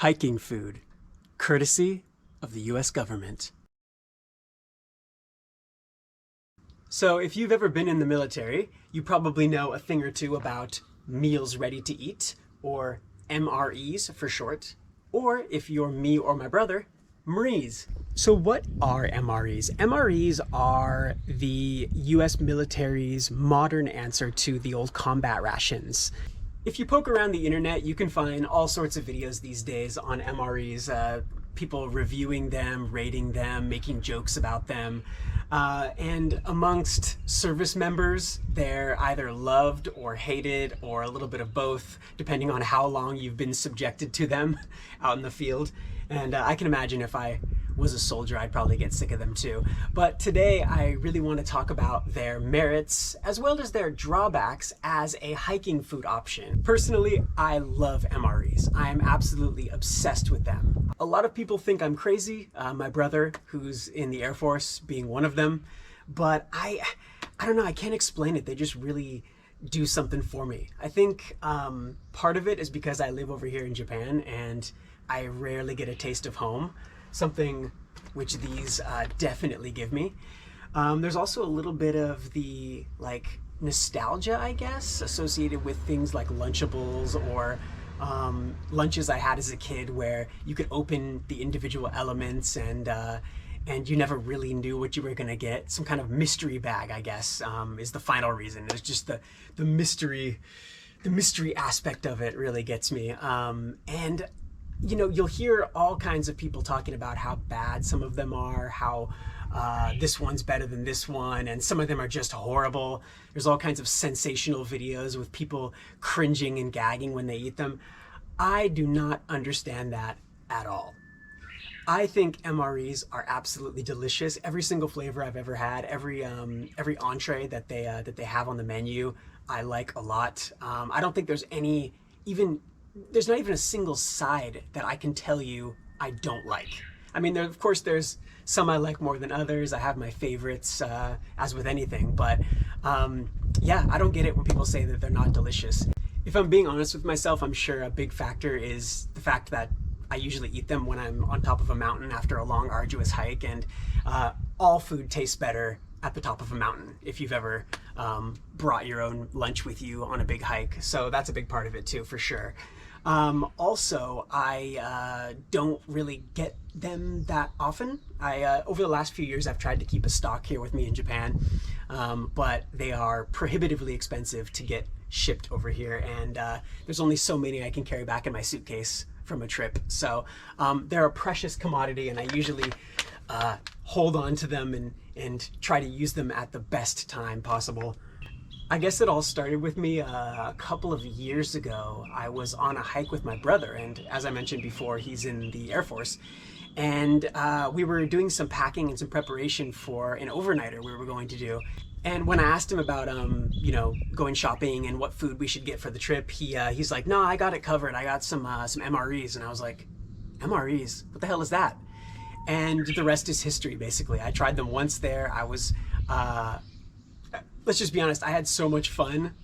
Hiking food, courtesy of the US government. So if you've ever been in the military, you probably know a thing or two about meals ready to eat, or MREs for short, or if you're me or my brother, Mres. So what are MREs? MREs are the US military's modern answer to the old combat rations. If you poke around the internet, you can find all sorts of videos these days on MREs, people reviewing them, rating them, making jokes about them. And amongst service members, they're either loved or hated or a little bit of both, depending on how long you've been subjected to them out in the field. And I can imagine if I was a soldier, I'd probably get sick of them too. But today I really want to talk about their merits as well as their drawbacks as a hiking food option. Personally, I love MREs. I am absolutely obsessed with them. A lot of people think I'm crazy, my brother, who's in the Air Force, being one of them, but I don't know, I can't explain it. They just really do something for me. I think part of it is because I live over here in Japan and I rarely get a taste of home, something which these definitely give me. There's also a little bit of the nostalgia, I guess, associated with things like Lunchables or lunches I had as a kid where you could open the individual elements and you never really knew what you were gonna get. Some kind of mystery bag, I guess, is the final reason. It's just the mystery aspect of it really gets me. And you know, you'll hear all kinds of people talking about how bad some of them are, how this one's better than this one, and some of them are just horrible. There's all kinds of sensational videos with people cringing and gagging when they eat them. I do not understand that at all. I think MREs are absolutely delicious. Every single flavor I've ever had, every entree that they have on the menu, I like a lot. I don't think there's there's not even a single side that I can tell you I don't like. I mean, of course, there's some I like more than others. I have my favorites, as with anything, but yeah, I don't get it when people say that they're not delicious. If I'm being honest with myself, I'm sure a big factor is the fact that I usually eat them when I'm on top of a mountain after a long, arduous hike, and all food tastes better at the top of a mountain if you've ever brought your own lunch with you on a big hike. So that's a big part of it too, for sure. Also, I don't really get them that often. Over the last few years, I've tried to keep a stock here with me in Japan, but they are prohibitively expensive to get shipped over here, and there's only so many I can carry back in my suitcase from a trip. So they're a precious commodity, and I usually hold on to them and try to use them at the best time possible. I guess it all started with me a couple of years ago. I was on a hike with my brother, and as I mentioned before, he's in the Air Force, and we were doing some packing and some preparation for an overnighter we were going to do. And when I asked him about you know, going shopping and what food we should get for the trip, he's like, "No, I got it covered. I got some MREs." And I was like, "MREs? What the hell is that?" And the rest is history, basically. I tried them once there. I was let's just be honest, I had so much fun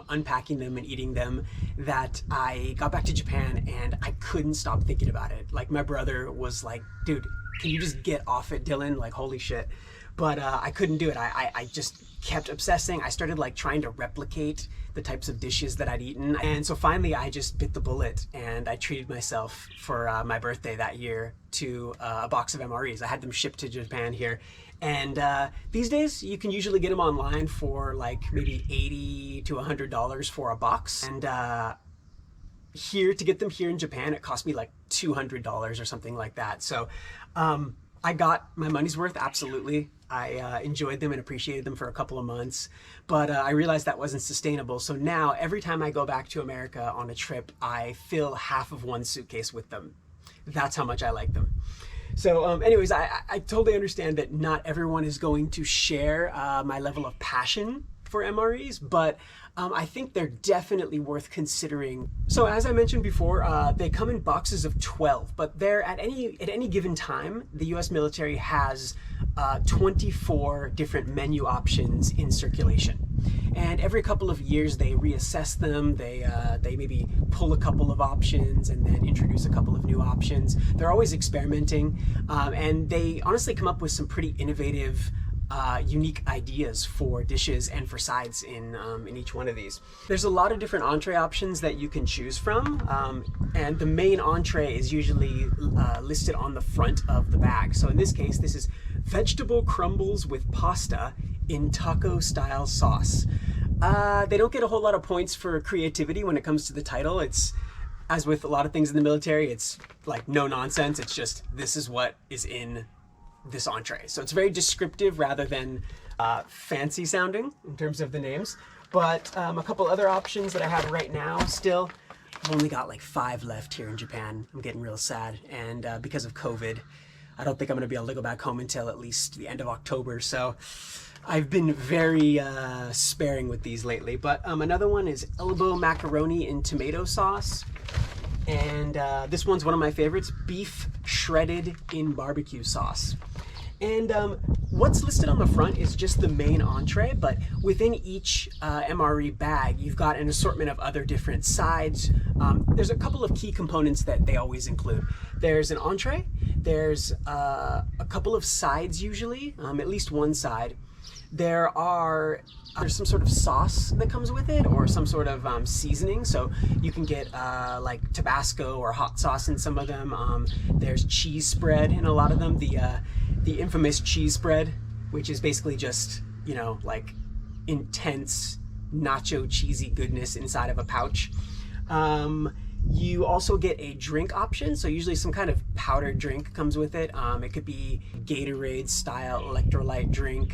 unpacking them and eating them that I got back to Japan and I couldn't stop thinking about it. Like, my brother was like, "Dude, can you just get off it, Dylan? Like, holy shit." But I couldn't do it. I just kept obsessing. I started trying to replicate the types of dishes that I'd eaten. And so finally I just bit the bullet and I treated myself for my birthday that year to a box of MREs. I had them shipped to Japan here. And these days you can usually get them online for maybe $80 to $100 for a box. And to get them here in Japan, it cost me $200 or something like that. So I got my money's worth, absolutely. I enjoyed them and appreciated them for a couple of months, but I realized that wasn't sustainable. So now every time I go back to America on a trip, I fill half of one suitcase with them. That's how much I like them. So anyways, I totally understand that not everyone is going to share my level of passion for MREs, but I think they're definitely worth considering. So as I mentioned before, they come in boxes of 12, but they're at any given time, the US military has 24 different menu options in circulation. And every couple of years they reassess them, they maybe pull a couple of options and then introduce a couple of new options. They're always experimenting, and they honestly come up with some pretty innovative unique ideas for dishes and for sides in each one of these. There's a lot of different entree options that you can choose from, and the main entree is usually listed on the front of the bag. So in this case, this is vegetable crumbles with pasta in taco style sauce. They don't get a whole lot of points for creativity when it comes to the title. It's, as with a lot of things in the military, it's like no nonsense. It's just, this is what is in this entree. So it's very descriptive rather than fancy sounding in terms of the names. But a couple other options that I have right now still. I've only got like 5 left here in Japan. I'm getting real sad. And because of COVID, I don't think I'm gonna be able to go back home until at least the end of October. So I've been very sparing with these lately. But another one is elbow macaroni in tomato sauce. And this one's one of my favorites, beef shredded in barbecue sauce. And what's listed on the front is just the main entree, but within each MRE bag, you've got an assortment of other different sides. There's a couple of key components that they always include. There's an entree, there's a couple of sides usually, at least one side. There's some sort of sauce that comes with it, or some sort of seasoning. So you can get like Tabasco or hot sauce in some of them. There's cheese spread in a lot of them. The infamous cheese spread, which is basically just, you know, like intense nacho cheesy goodness inside of a pouch. You also get a drink option, so usually some kind of powdered drink comes with it. It could be Gatorade style electrolyte drink.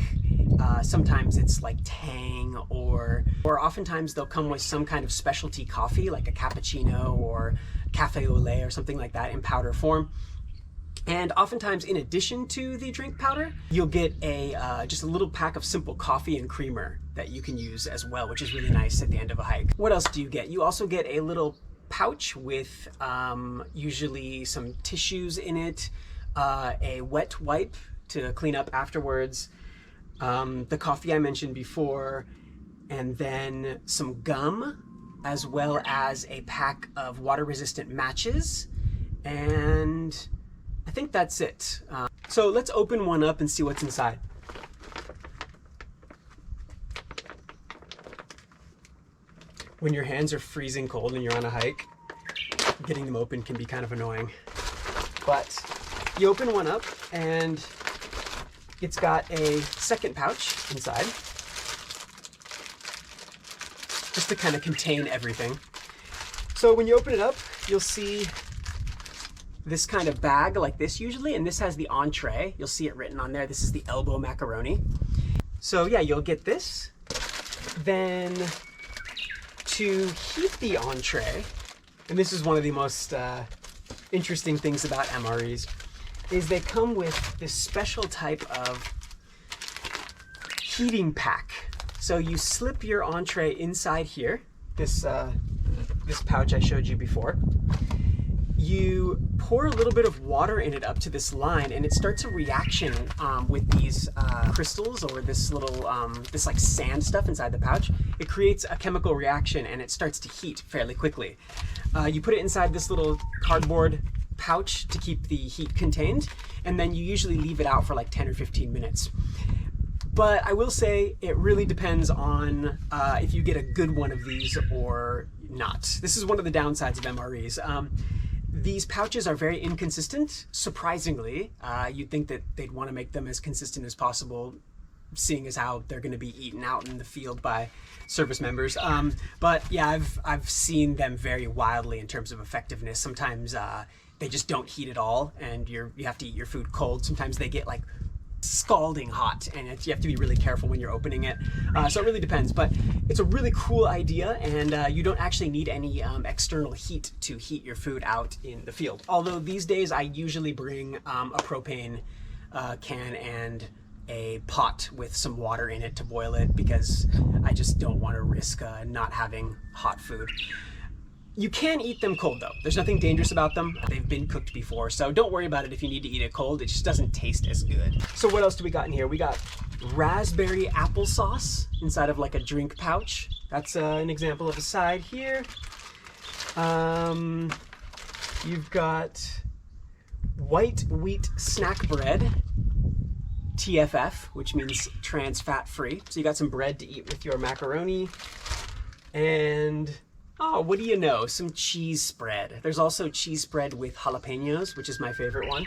Sometimes it's like Tang, or oftentimes they'll come with some kind of specialty coffee like a cappuccino or cafe au lait or something like that in powder form. And oftentimes, in addition to the drink powder, you'll get just a little pack of simple coffee and creamer that you can use as well, which is really nice at the end of a hike. What else do you get? You also get a little pouch with usually some tissues in it, a wet wipe to clean up afterwards, the coffee I mentioned before, and then some gum, as well as a pack of water-resistant matches, and I think that's it. So let's open one up and see what's inside. When your hands are freezing cold and you're on a hike, getting them open can be kind of annoying. But you open one up and it's got a second pouch inside, just to kind of contain everything. So when you open it up, you'll see this kind of bag like this usually, and this has the entree. You'll see it written on there. This is the elbow macaroni. So yeah, you'll get this. Then to heat the entree, and this is one of the most interesting things about MREs, is they come with this special type of heating pack. So you slip your entree inside here, this pouch I showed you before. You pour a little bit of water in it up to this line, and it starts a reaction with these crystals, or this little, this like sand stuff inside the pouch. It creates a chemical reaction and it starts to heat fairly quickly. You put it inside this little cardboard pouch to keep the heat contained, and then you usually leave it out for like 10 or 15 minutes. But I will say it really depends on if you get a good one of these or not. This is one of the downsides of MREs. These pouches are very inconsistent, surprisingly. You'd think that they'd want to make them as consistent as possible, seeing as how they're going to be eaten out in the field by service members. But yeah, I've seen them vary wildly in terms of effectiveness. Sometimes they just don't heat at all, and you have to eat your food cold. Sometimes they get like scalding hot, and you have to be really careful when you're opening it. So it really depends, but it's a really cool idea, and you don't actually need any external heat to heat your food out in the field. Although these days I usually bring a propane can and a pot with some water in it to boil it because I just don't want to risk not having hot food. You can eat them cold though. There's nothing dangerous about them. They've been cooked before, so don't worry about it if you need to eat it cold. It just doesn't taste as good. So what else do we got in here? We got raspberry applesauce inside of like a drink pouch. That's an example of a side here. You've got white wheat snack bread, TFF, which means trans fat free. So you got some bread to eat with your macaroni. And oh, what do you know? Some cheese spread. There's also cheese spread with jalapenos, which is my favorite one.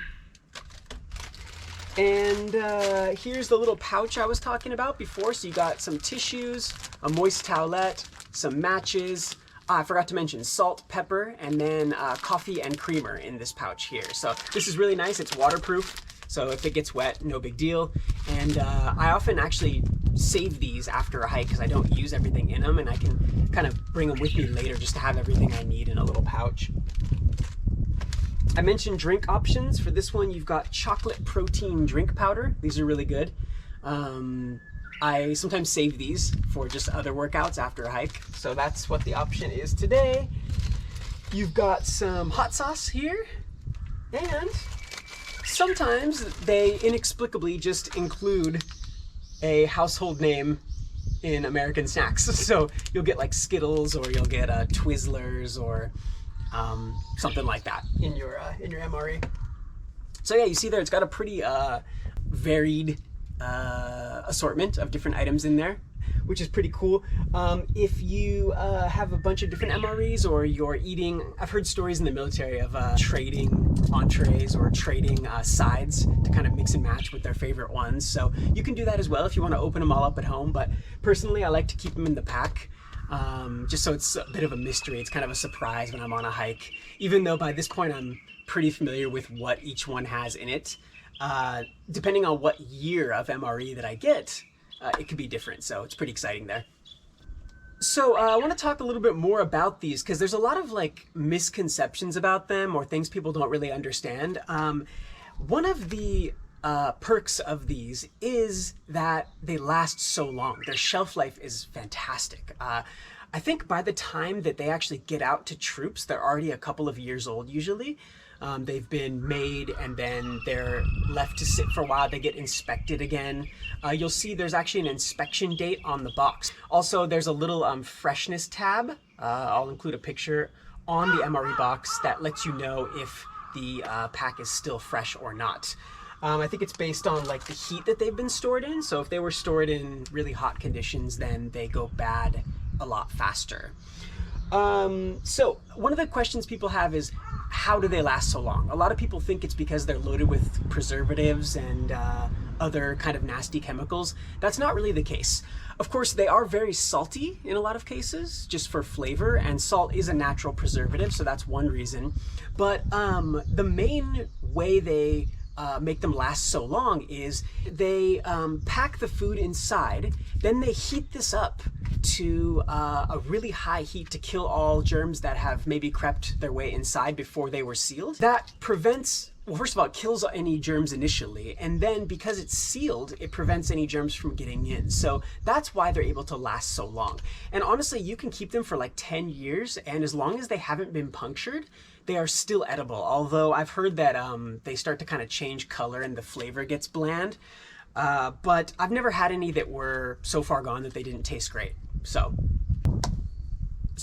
And here's the little pouch I was talking about before. So you got some tissues, a moist towelette, some matches. I forgot to mention salt, pepper, and then coffee and creamer in this pouch here. So this is really nice. It's waterproof. So if it gets wet, no big deal. And I often actually save these after a hike because I don't use everything in them, and I can kind of bring them with me later just to have everything I need in a little pouch. I mentioned drink options. For this one, you've got chocolate protein drink powder. These are really good. I sometimes save these for just other workouts after a hike. So that's what the option is today. You've got some hot sauce here, and sometimes they inexplicably just include a household name in American snacks. So you'll get like Skittles, or you'll get Twizzlers, or something like that in your MRE. So yeah, you see there, it's got a pretty varied assortment of different items in there, which is pretty cool. If you have a bunch of different MREs, or you're eating, I've heard stories in the military of trading entrees or trading sides to kind of mix and match with their favorite ones. So you can do that as well if you want to open them all up at home. But personally, I like to keep them in the pack. Just so it's a bit of a mystery. It's kind of a surprise when I'm on a hike, even though by this point I'm pretty familiar with what each one has in it. Depending on what year of MRE that I get, it could be different. So it's pretty exciting there. So I want to talk a little bit more about these because there's a lot of like misconceptions about them or things people don't really understand. One of the perks of these is that they last so long. Their shelf life is fantastic. I think by the time that they actually get out to troops, they're already a couple of years old usually. They've been made and then they're left to sit for a while. They get inspected again. You'll see there's actually an inspection date on the box. Also, there's a little freshness tab. I'll include a picture on the MRE box that lets you know if the pack is still fresh or not. I think it's based on like the heat that they've been stored in. So if they were stored in really hot conditions, then they go bad a lot faster. So one of the questions people have is, how do they last so long? A lot of people think it's because they're loaded with preservatives and other kind of nasty chemicals. That's not really the case. Of course, they are very salty in a lot of cases, just for flavor, and salt is a natural preservative, so that's one reason. But the main way they make them last so long is they pack the food inside, then they heat this up to a really high heat to kill all germs that have maybe crept their way inside before they were sealed. That prevents, well, first of all, it kills any germs initially, and then because it's sealed, it prevents any germs from getting in. So that's why they're able to last so long. And honestly, you can keep them for like 10 years, and as long as they haven't been punctured, they are still edible. Although I've heard that they start to kind of change color and the flavor gets bland. But I've never had any that were so far gone that they didn't taste great. So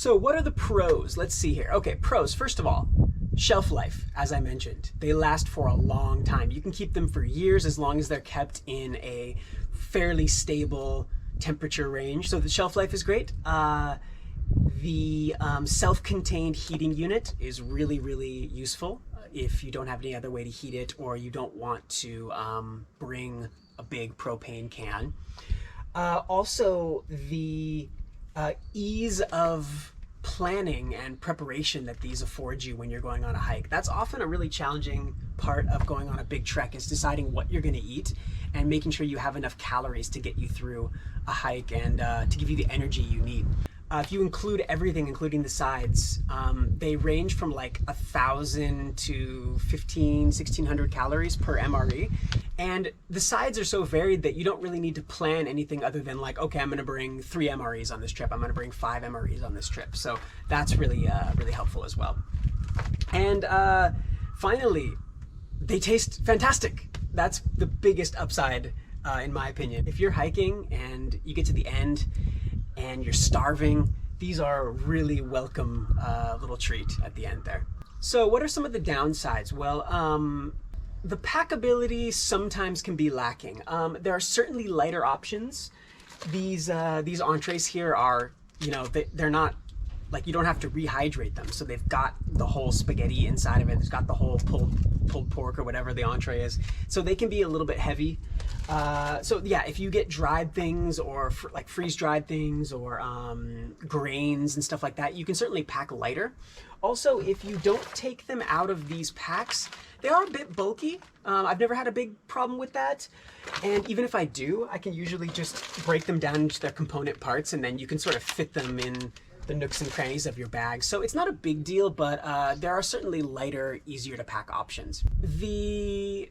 what are the pros? Let's see here. Okay, pros. First of all, shelf life, as I mentioned. They last for a long time. You can keep them for years as long as they're kept in a fairly stable temperature range. So the shelf life is great. The self-contained heating unit is really, really useful if you don't have any other way to heat it or you don't want to bring a big propane can. Also, the ease of planning and preparation that these afford you when you're going on a hike. That's often a really challenging part of going on a big trek, is deciding what you're going to eat and making sure you have enough calories to get you through a hike and to give you the energy you need. If you include everything, including the sides, they range from like 1,000 to 1,600 calories per MRE. And the sides are so varied that you don't really need to plan anything other than like, okay, I'm going to bring 3 MREs on this trip. I'm going to bring 5 MREs on this trip. So that's really, really helpful as well. And finally, they taste fantastic. That's the biggest upside, in my opinion. If you're hiking and you get to the end and you're starving, these are a really welcome little treat at the end there. So what are some of the downsides? Well, the packability sometimes can be lacking. There are certainly lighter options. These entrees here are, you know, they're not, like, you don't have to rehydrate them. So they've got the whole spaghetti inside of it. It's got the whole pulled pork or whatever the entree is. So they can be a little bit heavy. So yeah, if you get dried things or like freeze-dried things or grains and stuff like that, you can certainly pack lighter. Also, if you don't take them out of these packs, they are a bit bulky. I've never had a big problem with that. And even if I do, I can usually just break them down into their component parts, and then you can sort of fit them in the nooks and crannies of your bag. So it's not a big deal, but there are certainly lighter, easier to pack options. The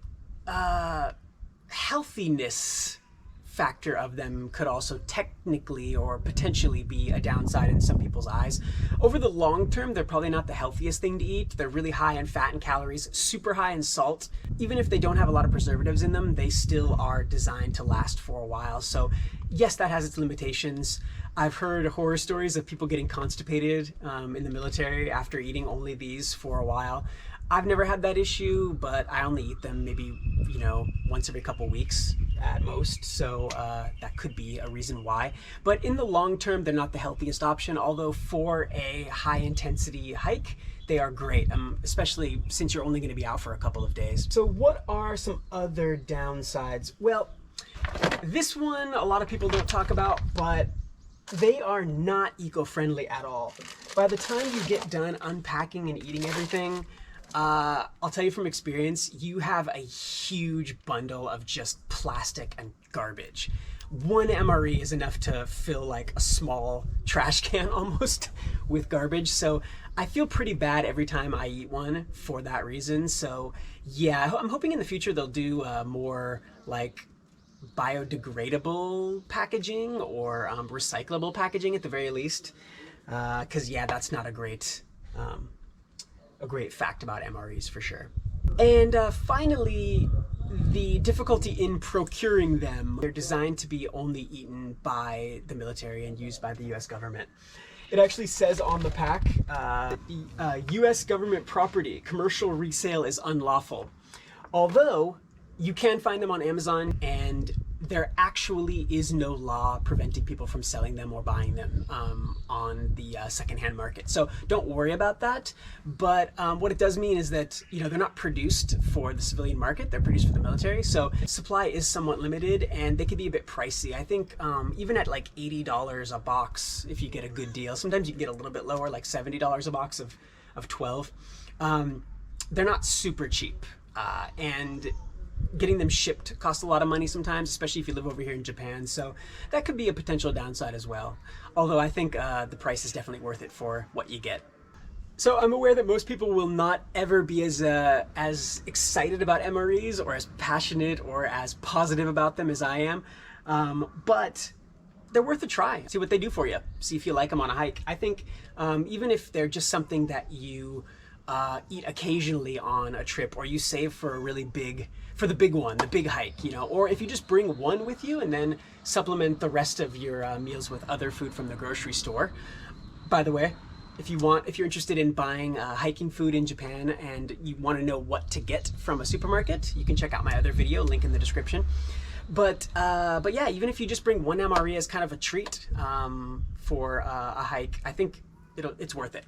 healthiness factor of them could also technically or potentially be a downside in some people's eyes. Over the long term, they're probably not the healthiest thing to eat. They're really high in fat and calories, super high in salt. Even if they don't have a lot of preservatives in them, they still are designed to last for a while. So yes, that has its limitations. I've heard horror stories of people getting constipated in the military after eating only these for a while. I've never had that issue, but I only eat them maybe, you know, once every couple weeks at most. So that could be a reason why. But in the long term, they're not the healthiest option, although for a high intensity hike, they are great, especially since you're only going to be out for a couple of days. So what are some other downsides? Well, this one a lot of people don't talk about, but they are not eco-friendly at all. By the time you get done unpacking and eating everything, I'll tell you from experience, you have a huge bundle of just plastic and garbage. One MRE is enough to fill like a small trash can almost with garbage. So I feel pretty bad every time I eat one for that reason. So yeah, I'm hoping in the future they'll do more like biodegradable packaging or recyclable packaging at the very least, because yeah, that's not a great fact about MREs for sure. And finally, the difficulty in procuring them. They're designed to be only eaten by the military and used by the US government. It actually says on the pack, US government property, commercial resale is unlawful. Although you can find them on Amazon, and there actually is no law preventing people from selling them or buying them on the secondhand market. So don't worry about that. But what it does mean is that, you know, they're not produced for the civilian market, they're produced for the military. So supply is somewhat limited and they can be a bit pricey. I think even at like $80 a box, if you get a good deal, sometimes you can get a little bit lower, like $70 a box of 12. They're not super cheap. And getting them shipped costs a lot of money sometimes, especially if you live over here in Japan. So that could be a potential downside as well. Although I think the price is definitely worth it for what you get. So I'm aware that most people will not ever be as excited about MREs or as passionate or as positive about them as I am. But they're worth a try. See what they do for you. See if you like them on a hike. I think even if they're just something that you eat occasionally on a trip, or you save for the big one, the big hike, you know, or if you just bring one with you and then supplement the rest of your meals with other food from the grocery store. By the way, if you're interested in buying hiking food in Japan and you want to know what to get from a supermarket, you can check out my other video, link in the description. But yeah, even if you just bring one MRE as kind of a treat for a hike, I think it's worth it.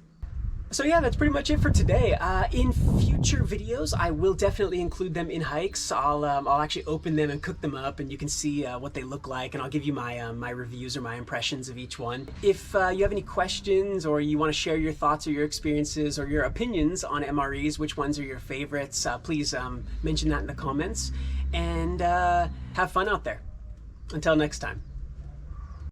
So yeah, that's pretty much it for today. In future videos, I will definitely include them in hikes. I'll actually open them and cook them up, and you can see what they look like, and I'll give you my my reviews or my impressions of each one. If you have any questions, or you want to share your thoughts or your experiences or your opinions on MREs, which ones are your favorites, please mention that in the comments, and have fun out there. Until next time.